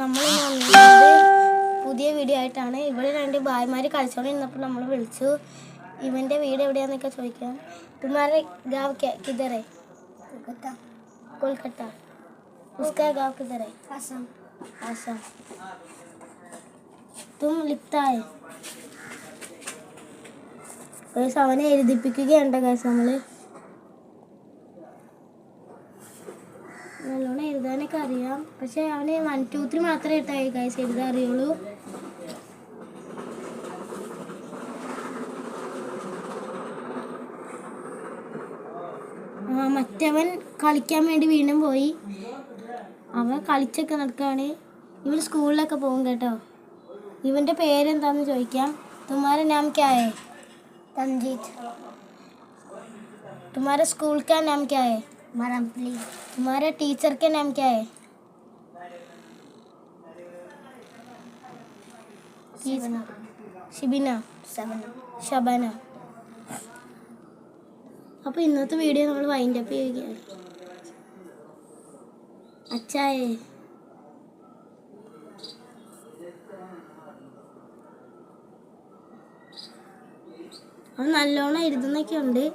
നമ്മൾ പുതിയ വീഡിയോ ആയിട്ടാണ്. ഇവിടെ രണ്ട് ഭായിമാര് കളിച്ചോണ്ടിരുന്നപ്പോൾ നമ്മൾ വിളിച്ചു. ഇവന്റെ വീട് എവിടെയാന്നൊക്കെ ചോദിക്കാം. तुम्हारे गांव किधर है? कोलकाता. उसका गांव किधर है? आसाम. तुम लिखता है? അവനെ എഴുതിപ്പിക്കുകയുണ്ട് ഗൈസ്. നമ്മൾ നല്ലോണം എഴുതാനൊക്കെ അറിയാം, പക്ഷെ അവന് 1 2 3 മാത്രമേ ഇട്ടായി ഗൈസ് എഴുതാൻ അറിയുള്ളൂ. മറ്റവൻ കളിക്കാൻ വേണ്ടി വീണ്ടും പോയി. അവൻ കളിച്ചൊക്കെ നടക്കുകയാണ്. ഇവൻ സ്കൂളിലൊക്കെ പോകും കേട്ടോ. ഇവൻ്റെ പേരെന്താന്ന് ചോദിക്കാം. तुम्हारा नाम क्या है? तंजीत. तुम्हारे स्कूल का नाम क्या है? मरमपली. तुम्हारे टीचर के नाम क्या है? ഷിബിന. ഷബന. അപ്പോൾ ഇന്നത്തെ വീഡിയോ നമ്മൾ വൈൻഡ് അപ്പ് ചെയ്യുകയാണ്. അച്ചായേ അവൻ നല്ലോണം എഴുതുന്നൊക്കെ ഉണ്ട്.